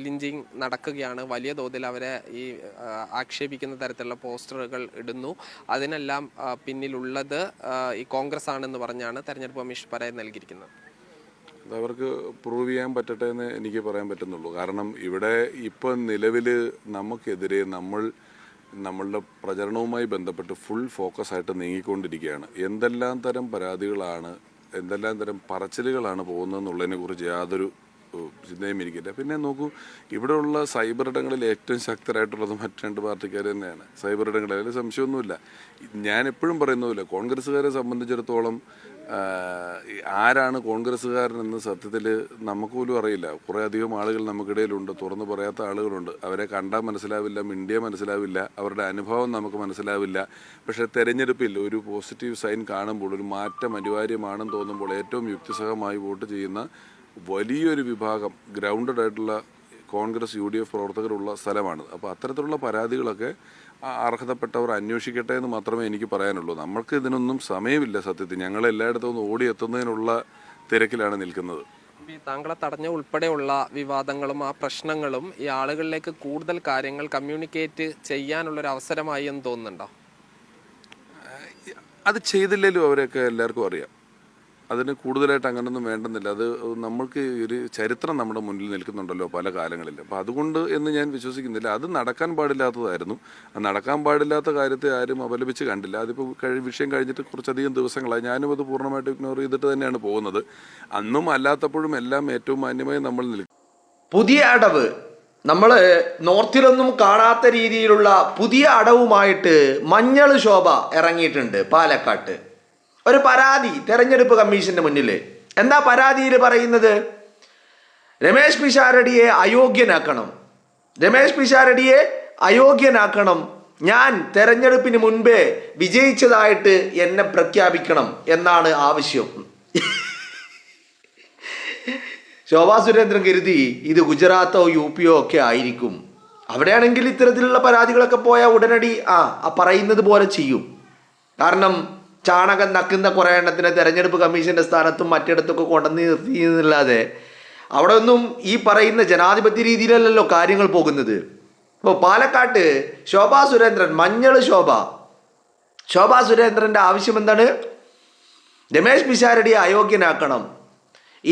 Lynching നടക്കുകയാണ്. വലിയ തോതിൽ അവരെ ഈ ആക്ഷേപിക്കുന്ന തരത്തിലുള്ള പോസ്റ്ററുകൾ ഇടുന്നു. അതിനെല്ലാം പിന്നിലുള്ളത് ഈ കോൺഗ്രസ് ആണെന്ന് പറഞ്ഞാണ് തെരഞ്ഞെടുപ്പ് കമ്മീഷൻ പരാതി നൽകിയിരിക്കുന്നത്. അവർക്ക് പ്രൂവ് ചെയ്യാൻ പറ്റട്ടെ എന്ന് എനിക്ക് പറയാൻ പറ്റുന്നുള്ളൂ. കാരണം ഇവിടെ ഇപ്പോൾ നിലവിൽ നമുക്കെതിരെ നമ്മളുടെ പ്രചരണവുമായി ബന്ധപ്പെട്ട് ഫുൾ ഫോക്കസായിട്ട് നീങ്ങിക്കൊണ്ടിരിക്കുകയാണ്. എന്തെല്ലാം തരം പരാതികളാണ്, എന്തെല്ലാം തരം പറച്ചിലുകളാണ് പോകുന്നതെന്നുള്ളതിനെ കുറിച്ച് യാതൊരു ചിന്തയും എനിക്കില്ല. പിന്നെ നോക്കൂ, ഇവിടെയുള്ള സൈബർ ഇടങ്ങളിൽ ഏറ്റവും ശക്തരായിട്ടുള്ളത് മറ്റ് രണ്ട് പാർട്ടിക്കാർ തന്നെയാണ്. സൈബർ ഇടങ്ങളിൽ അതിൽ സംശയമൊന്നുമില്ല. ഞാൻ എപ്പോഴും പറയുന്നതില്ല, കോൺഗ്രസ്സുകാരെ സംബന്ധിച്ചിടത്തോളം ആരാണ് കോൺഗ്രസ്സുകാരനെന്ന് സത്യത്തിൽ നമുക്ക് പോലും അറിയില്ല. കുറേ അധികം ആളുകൾ നമുക്കിടയിലുണ്ട്, തുറന്നു പറയാത്ത ആളുകളുണ്ട്. അവരെ കണ്ടാൽ മനസ്സിലാവില്ല, മിണ്ടിയ മനസ്സിലാവില്ല, അവരുടെ അനുഭവം നമുക്ക് മനസ്സിലാവില്ല. പക്ഷേ തെരഞ്ഞെടുപ്പിൽ ഒരു പോസിറ്റീവ് സൈൻ കാണുമ്പോൾ, ഒരു മാറ്റം അനിവാര്യമാണെന്ന് തോന്നുമ്പോൾ ഏറ്റവും യുക്തിസഹമായി വോട്ട് ചെയ്യുന്ന വലിയൊരു വിഭാഗം ഗ്രൗണ്ടഡ് ആയിട്ടുള്ള കോൺഗ്രസ് UDF പ്രവർത്തകരുള്ള സ്ഥലമാണ്. അപ്പോൾ അത്തരത്തിലുള്ള പരാതികളൊക്കെ അർഹതപ്പെട്ടവർ അന്വേഷിക്കട്ടെ എന്ന് മാത്രമേ എനിക്ക് പറയാനുള്ളൂ. നമ്മൾക്ക് ഇതിനൊന്നും സമയമില്ല. സത്യത്തിൽ ഞങ്ങൾ എല്ലായിടത്തും ഓടിയെത്തുന്നതിനുള്ള തിരക്കിലാണ് നിൽക്കുന്നത്. താങ്കളെ തടഞ്ഞ ഉൾപ്പെടെയുള്ള വിവാദങ്ങളും ആ പ്രശ്നങ്ങളും ഈ ആളുകളിലേക്ക് കൂടുതൽ കാര്യങ്ങൾ കമ്മ്യൂണിക്കേറ്റ് ചെയ്യാനുള്ളൊരു അവസരമായി എന്ന് തോന്നുന്നുണ്ടോ? അത് ചെയ്തില്ലെങ്കിലും അവരെയൊക്കെ എല്ലാവർക്കും അറിയാം. അതിന് കൂടുതലായിട്ട് അങ്ങനൊന്നും വേണ്ടെന്നില്ല. അത് നമ്മൾക്ക് ഒരു ചരിത്രം നമ്മുടെ മുന്നിൽ നിൽക്കുന്നുണ്ടല്ലോ പല കാലങ്ങളിലും. അപ്പോൾ അതുകൊണ്ട് എന്ന് ഞാൻ വിശ്വസിക്കുന്നില്ല. അത് നടക്കാൻ പാടില്ലാത്തതായിരുന്നു. അത് നടക്കാൻ പാടില്ലാത്ത കാര്യത്തെ ആരും അപലപിച്ച് കണ്ടില്ല. അതിപ്പോൾ വിഷയം കഴിഞ്ഞിട്ട് കുറച്ചധികം ദിവസങ്ങളായി. ഞാനും അത് പൂർണ്ണമായിട്ട് ഇഗ്നോർ ചെയ്തിട്ട് തന്നെയാണ് പോകുന്നത്. അന്നും അല്ലാത്തപ്പോഴും എല്ലാം ഏറ്റവും മാന്യമായി നമ്മൾ നിൽക്കും. പുതിയ അടവ്, നമ്മൾ നോർത്തിലൊന്നും കാണാത്ത രീതിയിലുള്ള പുതിയ അടവുമായിട്ട് മഞ്ഞൾ ശോഭ ഇറങ്ങിയിട്ടുണ്ട് പാലക്കാട്ട്. ഒരു പരാതി തെരഞ്ഞെടുപ്പ് കമ്മീഷന്റെ മുന്നിൽ. എന്താ പരാതിയിൽ പറയുന്നത്? രമേശ് പിഷാരടിയെ അയോഗ്യനാക്കണം, രമേശ് പിഷാരടിയെ അയോഗ്യനാക്കണം, ഞാൻ തെരഞ്ഞെടുപ്പിന് മുൻപേ വിജയിച്ചതായിട്ട് എന്നെ പ്രഖ്യാപിക്കണം എന്നാണ് ആവശ്യം. ശോഭാ സുരേന്ദ്രൻ കരുതി ഇത് ഗുജറാത്തോ UP ഒക്കെ ആയിരിക്കും. അവിടെയാണെങ്കിൽ ഇത്തരത്തിലുള്ള പരാതികളൊക്കെ പോയാൽ ഉടനടി പറയുന്നത് പോലെ ചെയ്യും. കാരണം ചാണകം നക്കുന്ന കുറേ എണ്ണത്തിനെ തെരഞ്ഞെടുപ്പ് കമ്മീഷന്റെ സ്ഥാനത്തും മറ്റിടത്തൊക്കെ കൊണ്ടുവന്ന് നിർത്തിയെന്നല്ലാതെ അവിടെ ഒന്നും ഈ പറയുന്ന ജനാധിപത്യ രീതിയിലല്ലല്ലോ കാര്യങ്ങൾ പോകുന്നത്. ഇപ്പോൾ പാലക്കാട്ട് ശോഭാ സുരേന്ദ്രൻ, മഞ്ഞൾ ശോഭാ സുരേന്ദ്രൻ്റെ ആവശ്യം എന്താണ്? രമേശ് പിഷാരടിയെ അയോഗ്യനാക്കണം.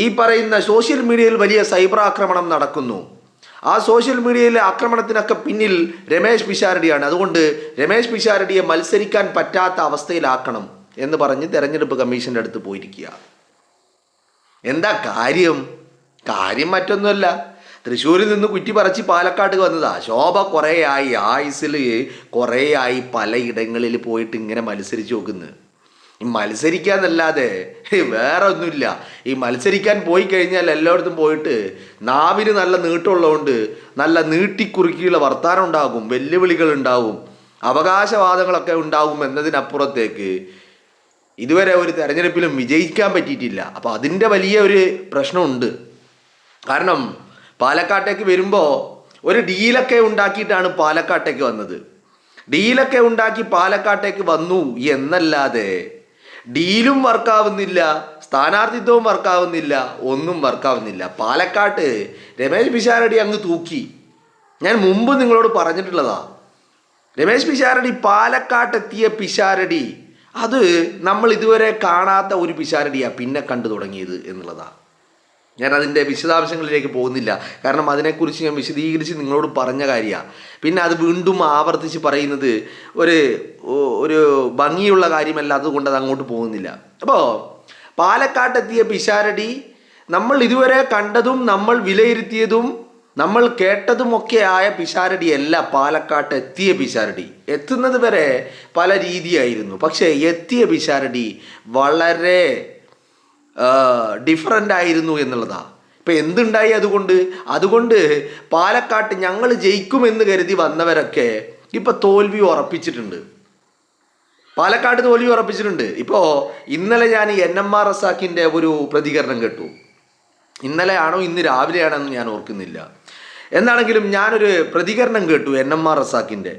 ഈ പറയുന്ന സോഷ്യൽ മീഡിയയിൽ വലിയ സൈബർ ആക്രമണം നടക്കുന്നു. ആ സോഷ്യൽ മീഡിയയിലെ ആക്രമണത്തിനൊക്കെ പിന്നിൽ രമേശ് പിഷാരടിയാണ്. അതുകൊണ്ട് രമേശ് പിഷാരടിയെ മത്സരിക്കാൻ പറ്റാത്ത അവസ്ഥയിലാക്കണം എന്ന് പറഞ്ഞ് തെരഞ്ഞെടുപ്പ് കമ്മീഷൻ്റെ അടുത്ത് പോയിരിക്കുക. എന്താ കാര്യം? കാര്യം മറ്റൊന്നുമല്ല, തൃശ്ശൂരിൽ നിന്ന് കുറ്റി പറിച്ച് പാലക്കാട്ട് വന്നതാ. ശോഭ കുറേയായി ആയുസിൽ കുറേയായി പലയിടങ്ങളിൽ പോയിട്ട് ഇങ്ങനെ മത്സരിച്ച് നോക്കുന്നത്. ഈ മത്സരിക്കാന്നല്ലാതെ വേറെ ഒന്നുമില്ല. ഈ മത്സരിക്കാൻ പോയി കഴിഞ്ഞാൽ എല്ലായിടത്തും പോയിട്ട് നാവിന് നല്ല നീട്ടമുള്ളതുകൊണ്ട് നല്ല നീട്ടിക്കുറുക്കിയുള്ള വർത്താനം ഉണ്ടാകും, വെല്ലുവിളികൾ ഉണ്ടാവും, അവകാശവാദങ്ങളൊക്കെ ഉണ്ടാകും എന്നതിനപ്പുറത്തേക്ക് ഇതുവരെ ഒരു തെരഞ്ഞെടുപ്പിലും വിജയിക്കാൻ പറ്റിയിട്ടില്ല. അപ്പോൾ അതിൻ്റെ വലിയ ഒരു പ്രശ്നമുണ്ട്. കാരണം പാലക്കാട്ടേക്ക് വരുമ്പോൾ ഒരു ഡീലൊക്കെ ഉണ്ടാക്കിയിട്ടാണ് പാലക്കാട്ടേക്ക് വന്നത്. ഡീലൊക്കെ ഉണ്ടാക്കി പാലക്കാട്ടേക്ക് വന്നു എന്നല്ലാതെ ഡീലും വർക്കാവുന്നില്ല, സ്ഥാനാർത്ഥിത്വവും വർക്കാവുന്നില്ല, ഒന്നും വർക്കാവുന്നില്ല. പാലക്കാട്ട് രമേശ് പിഷാരടി അങ്ങ് തൂക്കി. ഞാൻ മുമ്പ് നിങ്ങളോട് പറഞ്ഞിട്ടുള്ളതാ, രമേശ് പിഷാരടി പാലക്കാട്ടെത്തിയ പിഷാരടി അത് നമ്മൾ ഇതുവരെ കാണാത്ത ഒരു പിഷാരടിയാണ് പിന്നെ കണ്ടു തുടങ്ങിയത് എന്നുള്ളതാണ്. ഞാൻ അതിൻ്റെ വിശദാംശങ്ങളിലേക്ക് പോകുന്നില്ല, കാരണം അതിനെക്കുറിച്ച് ഞാൻ വിശദീകരിച്ച് നിങ്ങളോട് പറഞ്ഞ കാര്യമാണ്. പിന്നെ അത് വീണ്ടും ആവർത്തിച്ച് പറയുന്നത് ഒരു ഭംഗിയുള്ള കാര്യമല്ല, അതുകൊണ്ട് അത് അങ്ങോട്ട് പോകുന്നില്ല. അപ്പോൾ പാലക്കാട്ടെത്തിയ പിഷാരടി നമ്മൾ ഇതുവരെ കണ്ടതും നമ്മൾ വിലയിരുത്തിയതും നമ്മൾ കേട്ടതുമൊക്കെ ആയ പിഷാരടിയല്ല പാലക്കാട്ട് എത്തിയ പിഷാരടി. എത്തുന്നത് വരെ പല രീതിയായിരുന്നു, പക്ഷേ എത്തിയ പിഷാരടി വളരെ ഡിഫറൻ്റ് ആയിരുന്നു എന്നുള്ളതാണ്. ഇപ്പം എന്തുണ്ടായി? അതുകൊണ്ട് പാലക്കാട്ട് ഞങ്ങൾ ജയിക്കുമെന്ന് കരുതി വന്നവരൊക്കെ ഇപ്പം തോൽവി ഉറപ്പിച്ചിട്ടുണ്ട്. പാലക്കാട് തോൽവി ഉറപ്പിച്ചിട്ടുണ്ട്. ഇപ്പോൾ ഇന്നലെ ഞാൻ NMR റസാക്കിൻ്റെ ഒരു പ്രതികരണം കേട്ടു. ഇന്നലെ ആണോ ഇന്ന് രാവിലെയാണോ എന്ന് ഞാൻ ഓർക്കുന്നില്ല. എന്താണെങ്കിലും ഞാനൊരു പ്രതികരണം കേട്ടു NMR റസാക്കിൻ്റെ.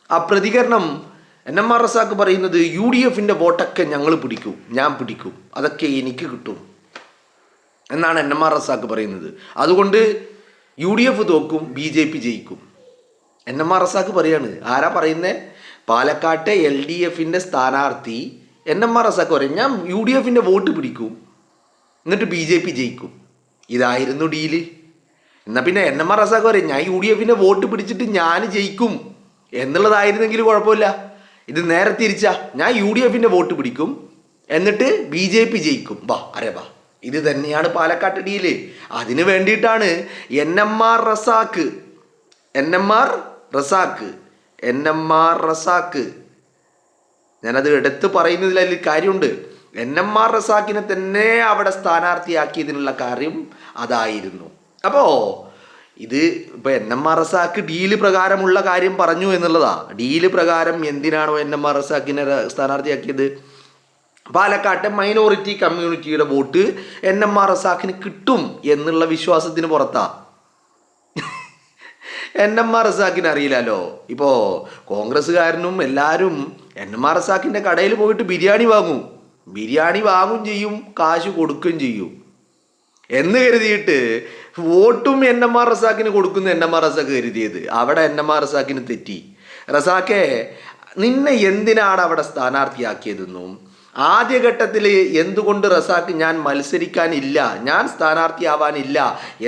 ആ പ്രതികരണം NMR റസാക്ക് പറയുന്നത് UDFൻ്റെ വോട്ടൊക്കെ ഞാൻ പിടിക്കും, അതൊക്കെ എനിക്ക് കിട്ടും എന്നാണ് NMR റസാക്ക് പറയുന്നത്. അതുകൊണ്ട് UDF തോക്കും, BJP ജയിക്കും. NMR റസാക്ക് പറയാണ്. ആരാ പറയുന്നത്? പാലക്കാട്ടെ LDFിൻ്റെ സ്ഥാനാർത്ഥി NMR റസാക്ക് പറയും, ഞാൻ UDFിൻ്റെ വോട്ട് പിടിക്കും, എന്നിട്ട് BJP ജയിക്കും. ഇതായിരുന്നു ഡീല്. എന്നാൽ പിന്നെ NMR റസാക്ക് പറയും, ഞാൻ UDFിൻ്റെ വോട്ട് പിടിച്ചിട്ട് ഞാൻ ജയിക്കും എന്നുള്ളതായിരുന്നെങ്കിൽ കുഴപ്പമില്ല. ഇത് നേരെ തിരിച്ചാ, ഞാൻ UDFിൻ്റെ വോട്ട് പിടിക്കും എന്നിട്ട് BJP ജയിക്കും. ബാ അരെ ബാ, ഇത് തന്നെയാണ് പാലക്കാട്ട് ഡീല്. അതിന് വേണ്ടിയിട്ടാണ് NMR റസാക്ക് ഞാനത് എടുത്ത് പറയുന്നതിൽ അതിൽ കാര്യമുണ്ട്. NMR റസാക്കിനെ തന്നെ അവിടെ സ്ഥാനാർത്ഥിയാക്കിയതിനുള്ള കാര്യം അതായിരുന്നു. അപ്പോൾ ഇത് ഇപ്പോൾ NMR റസാക്ക് ഡീല് പ്രകാരമുള്ള കാര്യം പറഞ്ഞു എന്നുള്ളതാ. ഡീല് പ്രകാരം എന്തിനാണോ NMR റസാക്കിനെ സ്ഥാനാർത്ഥിയാക്കിയത്? പാലക്കാട്ടെ മൈനോറിറ്റി കമ്മ്യൂണിറ്റിയുടെ വോട്ട് NMR റസാക്കിന് കിട്ടും എന്നുള്ള വിശ്വാസത്തിന് പുറത്താ. NMR റസാക്കിന് അറിയില്ലല്ലോ. ഇപ്പോൾ കോൺഗ്രസ്സുകാരനും എല്ലാവരും NMR റസാക്കിൻ്റെ കടയിൽ പോയിട്ട് ബിരിയാണി വാങ്ങും ചെയ്യും, കാശ് കൊടുക്കുകയും ചെയ്യും എന്ന് കരുതിയിട്ട് വോട്ടും NMR റസാക്കിന് കൊടുക്കുന്ന NMR റസാക്ക് കരുതിയത്. അവിടെ NMR റസാക്കിന് തെറ്റി. റസാക്കെ, നിന്നെ എന്തിനാണ് അവിടെ സ്ഥാനാർത്ഥിയാക്കിയതെന്നും ആദ്യഘട്ടത്തിൽ എന്തുകൊണ്ട് റസാക്ക് ഞാൻ മത്സരിക്കാനില്ല, ഞാൻ സ്ഥാനാർത്ഥിയാവാനില്ല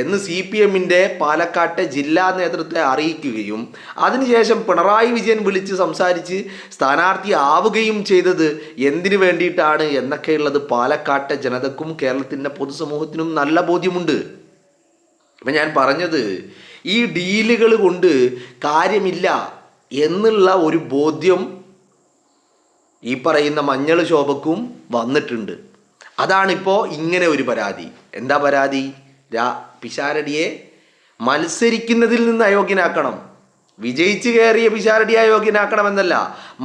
എന്ന് CPMൻ്റെ പാലക്കാട്ടെ ജില്ലാ നേതൃത്വത്തെ അറിയിക്കുകയും അതിനുശേഷം പിണറായി വിജയൻ വിളിച്ച് സംസാരിച്ച് സ്ഥാനാർത്ഥി ആവുകയും ചെയ്തത് എന്തിനു വേണ്ടിയിട്ടാണ് എന്നൊക്കെയുള്ളത് പാലക്കാട്ടെ ജനതക്കും കേരളത്തിൻ്റെ പൊതുസമൂഹത്തിനും നല്ല ബോധ്യമുണ്ട്. ഇപ്പം ഞാൻ പറഞ്ഞത്, ഈ ഡീലുകൾ കൊണ്ട് കാര്യമില്ല എന്നുള്ള ഒരു ബോധ്യം ഈ പറയുന്ന മഞ്ഞൾ ശോഭക്കും വന്നിട്ടുണ്ട്. അതാണിപ്പോൾ ഇങ്ങനെ ഒരു പരാതി. എന്താ പരാതി? പിഷാരടിയെ മത്സരിക്കുന്നതിൽ നിന്ന് അയോഗ്യനാക്കണം. വിജയിച്ച് കയറിയ പിഷാരടിയെ അയോഗ്യനാക്കണമെന്നല്ല,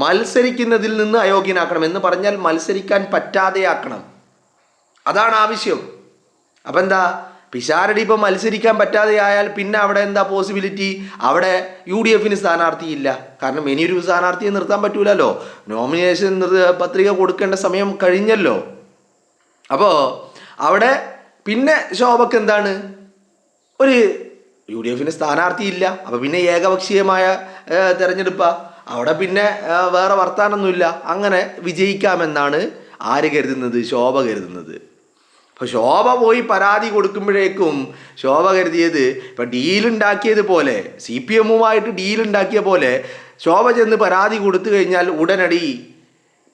മത്സരിക്കുന്നതിൽ നിന്ന് അയോഗ്യനാക്കണം. എന്ന് പറഞ്ഞാൽ മത്സരിക്കാൻ പറ്റാതെയാക്കണം. അതാണ് ആവശ്യം. അപ്പം എന്താ, പിഷാരടി ഇപ്പം മത്സരിക്കാൻ പറ്റാതെയായാൽ പിന്നെ അവിടെ എന്താ പോസിബിലിറ്റി? അവിടെ UDFന് സ്ഥാനാർത്ഥിയില്ല. കാരണം ഇനിയൊരു സ്ഥാനാർത്ഥിയെ നിർത്താൻ പറ്റൂലല്ലോ. നോമിനേഷൻ പത്രിക കൊടുക്കേണ്ട സമയം കഴിഞ്ഞല്ലോ. അപ്പോൾ അവിടെ പിന്നെ ശോഭക്ക് എന്താണ്? ഒരു UDFന് സ്ഥാനാർത്ഥിയില്ല. അപ്പോൾ പിന്നെ ഏകപക്ഷീയമായ തെരഞ്ഞെടുപ്പാണ്. അവിടെ പിന്നെ വേറെ വർത്താനൊന്നുമില്ല. അങ്ങനെ വിജയിക്കാമെന്നാണ് ആര് കരുതുന്നത്? ശോഭ കരുതുന്നത്. അപ്പോൾ ശോഭ പോയി പരാതി കൊടുക്കുമ്പോഴേക്കും ശോഭ കരുതിയത് ഇപ്പം ഡീലുണ്ടാക്കിയതുപോലെ, CPMുമായിട്ട് ഡീലുണ്ടാക്കിയ പോലെ ശോഭ ചെന്ന് പരാതി കൊടുത്തു കഴിഞ്ഞാൽ ഉടനടി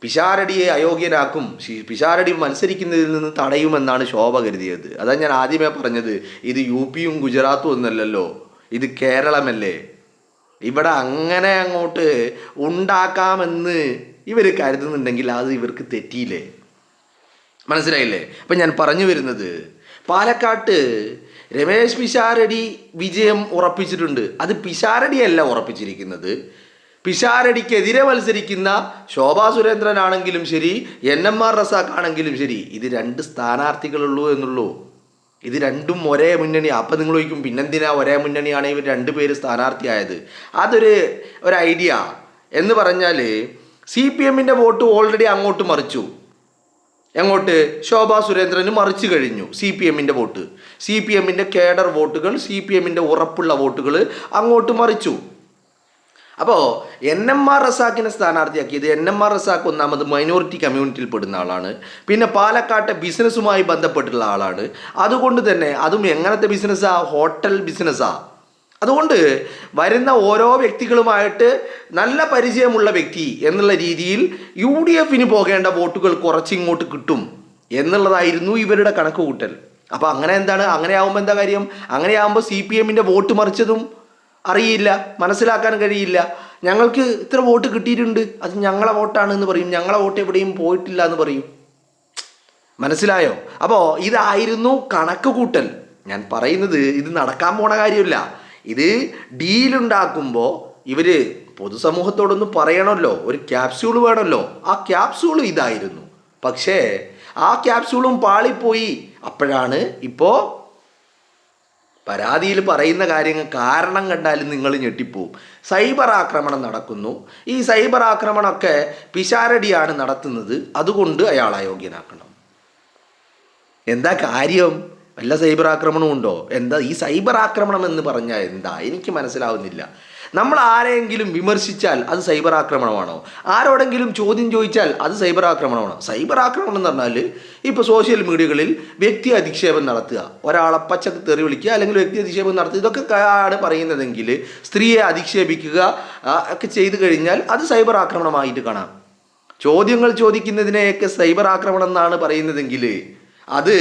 പിഷാരടിയെ അയോഗ്യനാക്കും, പിഷാരടി മത്സരിക്കുന്നതിൽ നിന്ന് തടയുമെന്നാണ് ശോഭ കരുതിയത്. അതാണ് ഞാൻ ആദ്യമേ പറഞ്ഞത്, ഇത് UPയും ഗുജറാത്തും ഒന്നല്ലല്ലോ, ഇത് കേരളമല്ലേ. ഇവിടെ അങ്ങനെ അങ്ങോട്ട് ഉണ്ടാക്കാമെന്ന് ഇവർ കരുതുന്നുണ്ടെങ്കിൽ അത് ഇവർക്ക് തെറ്റിയില്ലേ? മനസ്സിലായില്ലേ? അപ്പം ഞാൻ പറഞ്ഞു വരുന്നത്, പാലക്കാട്ട് രമേശ് പിഷാരടി വിജയം ഉറപ്പിച്ചിട്ടുണ്ട്. അത് പിഷാരടിയല്ല ഉറപ്പിച്ചിരിക്കുന്നത്. പിഷാരടിക്കെതിരെ മത്സരിക്കുന്ന ശോഭാ സുരേന്ദ്രനാണെങ്കിലും ശരി, NMR റസാഖ് ആണെങ്കിലും ശരി, ഇത് രണ്ട് സ്ഥാനാർത്ഥികളുള്ളൂ എന്നുള്ളൂ. ഇത് രണ്ടും ഒരേ മുന്നണി. അപ്പം നിങ്ങൾ ചോദിക്കും, പിന്നെന്തിനാ ഒരേ മുന്നണിയാണ് ഇവർ രണ്ടുപേര് സ്ഥാനാർത്ഥിയായത്? അതൊരു ഐഡിയ എന്ന് പറഞ്ഞാൽ, CPMൻ്റെ വോട്ട് ഓൾറെഡി അങ്ങോട്ട് മറിച്ചു. എങ്ങോട്ട്? ശോഭാ സുരേന്ദ്രന് മറിച്ചു കഴിഞ്ഞു CPMൻ്റെ വോട്ട്. CPMൻ്റെ കേഡർ വോട്ടുകൾ, CPMൻ്റെ ഉറപ്പുള്ള വോട്ടുകൾ അങ്ങോട്ട് മറിച്ചു. അപ്പോൾ NMR റസാഖിനെ സ്ഥാനാർത്ഥിയാക്കിയത്, NMR റസാഖ് ഒന്നാമത് മൈനോറിറ്റി കമ്മ്യൂണിറ്റിയിൽ പെടുന്ന ആളാണ്. പിന്നെ പാലക്കാട്ടെ ബിസിനസ്സുമായി ബന്ധപ്പെട്ടുള്ള ആളാണ്. അതുകൊണ്ട് തന്നെ അതും എങ്ങനത്തെ ബിസിനസ്സാണ്? ഹോട്ടൽ ബിസിനസ്സാണ്. അതുകൊണ്ട് വരുന്ന ഓരോ വ്യക്തികളുമായിട്ട് നല്ല പരിചയമുള്ള വ്യക്തി എന്നുള്ള രീതിയിൽ UDFന് പോകേണ്ട വോട്ടുകൾ കുറച്ചിങ്ങോട്ട് കിട്ടും എന്നുള്ളതായിരുന്നു ഇവരുടെ കണക്ക് കൂട്ടൽ. അപ്പോൾ അങ്ങനെയാവുമ്പോൾ എന്താ കാര്യം? അങ്ങനെയാവുമ്പോൾ CPMൻ്റെ വോട്ട് മറിച്ചതും അറിയില്ല, മനസ്സിലാക്കാൻ കഴിയില്ല. ഞങ്ങൾക്ക് ഇത്ര വോട്ട് കിട്ടിയിട്ടുണ്ട്, അത് ഞങ്ങളെ വോട്ടാണ് എന്ന് പറയും. ഞങ്ങളെ വോട്ട് എവിടെയും പോയിട്ടില്ല എന്ന് പറയും. മനസ്സിലായോ? അപ്പോൾ ഇതായിരുന്നു കണക്ക് കൂട്ടൽ. ഞാൻ പറയുന്നത് ഇത് നടക്കാൻ പോണ കാര്യമില്ല. ഇത് ഡീലുണ്ടാക്കുമ്പോൾ ഇവർ പൊതുസമൂഹത്തോടൊന്ന് പറയണമല്ലോ, ഒരു ക്യാപ്സ്യൂൾ വേണമല്ലോ. ആ ക്യാപ്സ്യൂൾ ഇതായിരുന്നു. പക്ഷേ ആ ക്യാപ്സ്യൂളും പാളിപ്പോയി. അപ്പോഴാണ് ഇപ്പോൾ പരാതിയിൽ പറയുന്ന കാര്യങ്ങൾ കാരണം കണ്ടാലും നിങ്ങൾ ഞെട്ടിപ്പോവും. സൈബർ ആക്രമണം നടക്കുന്നു. ഈ സൈബർ ആക്രമണമൊക്കെ പിഷാരടിയാണ് നടത്തുന്നത്, അതുകൊണ്ട് അയാൾ അയോഗ്യനാക്കണം. എന്താ കാര്യം? വല്ല സൈബർ ആക്രമണവും ഉണ്ടോ? എന്താ ഈ സൈബർ ആക്രമണം എന്ന് പറഞ്ഞാൽ എന്താ? എനിക്ക് മനസ്സിലാവുന്നില്ല. നമ്മൾ ആരെങ്കിലും വിമർശിച്ചാൽ അത് സൈബർ ആക്രമണമാണോ? ആരോടെങ്കിലും ചോദ്യം ചോദിച്ചാൽ അത് സൈബർ ആക്രമണമാണോ? സൈബർ ആക്രമണം എന്ന് പറഞ്ഞാൽ ഇപ്പോൾ സോഷ്യൽ മീഡിയകളിൽ വ്യക്തി അധിക്ഷേപം നടത്തുക, ഒരാളെ പച്ചക്ക് തെറി വിളിക്കുക, അല്ലെങ്കിൽ വ്യക്തി അധിക്ഷേപം നടത്തുക, ഇതൊക്കെ ആണ് പറയുന്നതെങ്കിൽ സ്ത്രീയെ അധിക്ഷേപിക്കുക ഒക്കെ ചെയ്തു കഴിഞ്ഞാൽ അത് സൈബർ ആക്രമണമായിട്ട് കാണാം. ചോദ്യങ്ങൾ ചോദിക്കുന്നതിനെയൊക്കെ സൈബർ ആക്രമണം എന്നാണ് പറയുന്നതെങ്കിൽ അത്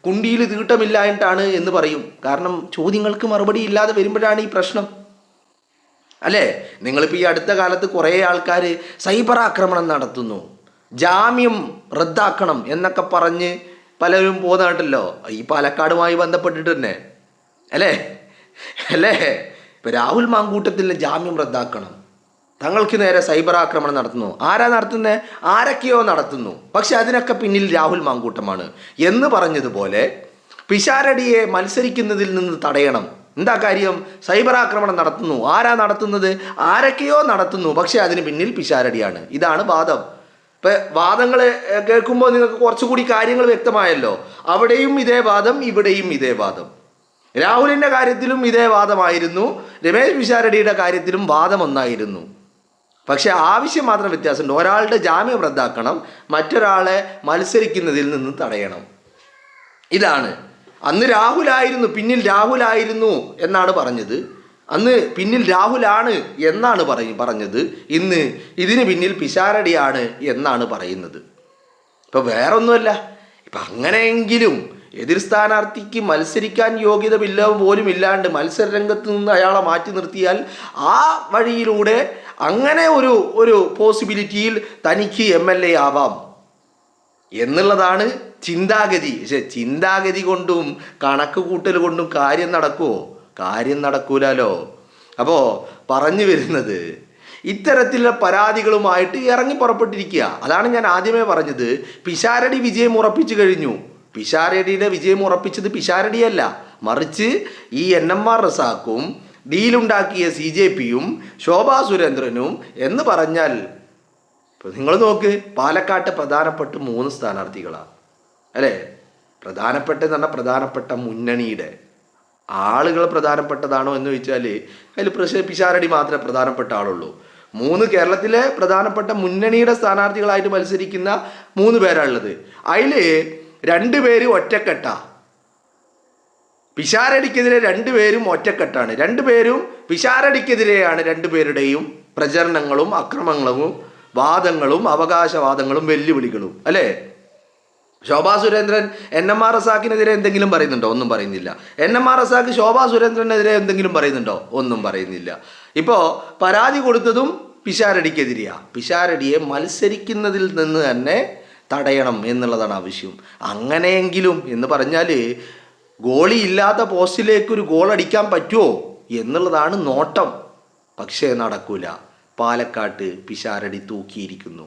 കുണ്ടിയിൽ തീട്ടമില്ലായിട്ടാണ് എന്ന് പറയും. കാരണം ചോദ്യങ്ങൾക്ക് മറുപടി ഇല്ലാതെ വരുമ്പോഴാണ് ഈ പ്രശ്നം, അല്ലേ? നിങ്ങളിപ്പോൾ ഈ അടുത്ത കാലത്ത് കുറേ ആൾക്കാർ സൈബർ ആക്രമണം നടത്തുന്നു, ജാമ്യം റദ്ദാക്കണം എന്നൊക്കെ പറഞ്ഞ് പലരും പോകുന്നതായിട്ടല്ലോ, ഈ പാലക്കാടുമായി ബന്ധപ്പെട്ടിട്ട് തന്നെ അല്ലേ ഇപ്പം രാഹുൽ മാങ്കൂട്ടത്തിൻ്റെ ജാമ്യം റദ്ദാക്കണം, തങ്ങൾക്ക് നേരെ സൈബർ ആക്രമണം നടത്തുന്നു. ആരാ നടത്തുന്നത്? ആരൊക്കെയോ നടത്തുന്നു. പക്ഷെ അതിനൊക്കെ പിന്നിൽ രാഹുൽ മാങ്കൂട്ടമാണ് എന്ന് പറഞ്ഞതുപോലെ പിഷാരടിയെ മത്സരിക്കുന്നതിൽ നിന്ന് തടയണം. എന്താ കാര്യം? സൈബർ ആക്രമണം നടത്തുന്നു. ആരാ നടത്തുന്നത്? ആരൊക്കെയോ നടത്തുന്നു, പക്ഷെ അതിന് പിന്നിൽ പിഷാരടിയാണ്. ഇതാണ് വാദം. ഇപ്പം വാദങ്ങൾ കേൾക്കുമ്പോൾ നിങ്ങൾക്ക് കുറച്ചുകൂടി കാര്യങ്ങൾ വ്യക്തമായല്ലോ. അവിടെയും ഇതേ വാദം, ഇവിടെയും ഇതേ വാദം. രാഹുലിൻ്റെ കാര്യത്തിലും ഇതേ വാദമായിരുന്നു, രമേശ് പിഷാരടിയുടെ കാര്യത്തിലും വാദം ഒന്നായിരുന്നു. പക്ഷെ ആവശ്യം മാത്രം വ്യത്യാസമുണ്ട്. ഒരാളുടെ ജാമ്യം റദ്ദാക്കണം, മറ്റൊരാളെ മത്സരിക്കുന്നതിൽ നിന്ന് തടയണം. ഇതാണ്. അന്ന് രാഹുലായിരുന്നു, പിന്നിൽ രാഹുലായിരുന്നു എന്നാണ് പറഞ്ഞത്. അന്ന് പിന്നിൽ രാഹുലാണ് എന്നാണ് പറഞ്ഞത്. ഇന്ന് ഇതിന് പിന്നിൽ പിഷാരടിയാണ് എന്നാണ് പറയുന്നത്. ഇപ്പം വേറൊന്നുമല്ല. ഇപ്പം അങ്ങനെയെങ്കിലും എതിർ സ്ഥാനാർത്ഥിക്ക് മത്സരിക്കാൻ യോഗ്യത പോലും ഇല്ലാണ്ട് മത്സരരംഗത്ത് നിന്ന് അയാളെ മാറ്റി നിർത്തിയാൽ ആ വഴിയിലൂടെ അങ്ങനെ ഒരു പോസിബിലിറ്റിയിൽ തനിക്ക് MLA ആവാം എന്നുള്ളതാണ് ചിന്താഗതി. പക്ഷെ ചിന്താഗതി കൊണ്ടും കണക്ക് കൂട്ടൽ കൊണ്ടും കാര്യം നടക്കുമോ? കാര്യം നടക്കൂലോ. അപ്പോൾ പറഞ്ഞു വരുന്നത്, ഇത്തരത്തിലുള്ള പരാതികളുമായിട്ട് ഇറങ്ങി പുറപ്പെട്ടിരിക്കുക. അതാണ് ഞാൻ ആദ്യമേ പറഞ്ഞത്. പിഷാരടി വിജയം ഉറപ്പിച്ചു കഴിഞ്ഞു. പിഷാരടിയുടെ വിജയം ഉറപ്പിച്ചത് പിഷാരടിയല്ല, മറിച്ച് ഈ NMR റസാഖും ഡീലുണ്ടാക്കിയ CJPയും ശോഭാ സുരേന്ദ്രനും എന്ന് പറഞ്ഞാൽ ഇപ്പം നിങ്ങൾ നോക്ക്, പാലക്കാട്ട് പ്രധാനപ്പെട്ട 3 സ്ഥാനാർത്ഥികളാണ് അല്ലേ? പ്രധാനപ്പെട്ടെന്ന് പറഞ്ഞാൽ പ്രധാനപ്പെട്ട മുന്നണിയുടെ ആളുകൾ പ്രധാനപ്പെട്ടതാണോ എന്ന് ചോദിച്ചാൽ അതിൽ പിഷാരടി മാത്രമേ പ്രധാനപ്പെട്ട ആളുള്ളൂ. 3 കേരളത്തിലെ പ്രധാനപ്പെട്ട മുന്നണിയുടെ സ്ഥാനാർത്ഥികളായിട്ട് മത്സരിക്കുന്ന 3 പേരാണുള്ളത്. അതിൽ 2 പേര് ഒറ്റക്കെട്ട. പിഷാരടിക്കെതിരെ 2 പേരും ഒറ്റക്കെട്ടാണ്. 2 പേരും പിഷാരടിക്കെതിരെയാണ്. 2 പേരുടെയും പ്രചരണങ്ങളും അക്രമങ്ങളും വാദങ്ങളും അവകാശവാദങ്ങളും വെല്ലുവിളികളും അല്ലേ? ശോഭാ സുരേന്ദ്രൻ NMR റസാഖിനെതിരെ എന്തെങ്കിലും പറയുന്നുണ്ടോ? ഒന്നും പറയുന്നില്ല. NMR റസാഖ് ശോഭാ സുരേന്ദ്രനെതിരെ എന്തെങ്കിലും പറയുന്നുണ്ടോ? ഒന്നും പറയുന്നില്ല. ഇപ്പോൾ പരാതി കൊടുത്തതും പിഷാരടിക്കെതിരെയാണ്. പിഷാരടിയെ മത്സരിക്കുന്നതിൽ നിന്ന് തന്നെ തടയണം എന്നുള്ളതാണ് ആവശ്യം. അങ്ങനെയെങ്കിലും എന്ന് പറഞ്ഞാൽ ഗോളി ഇല്ലാത്ത പോസ്റ്റിലേക്ക് ഒരു ഗോൾ അടിക്കാൻ പറ്റുമോ എന്നുള്ളതാണ് നോട്ടം. പക്ഷേ നടക്കൂല. പാലക്കാട്ട് പിഷാരടി തൂക്കിയിരിക്കുന്നു.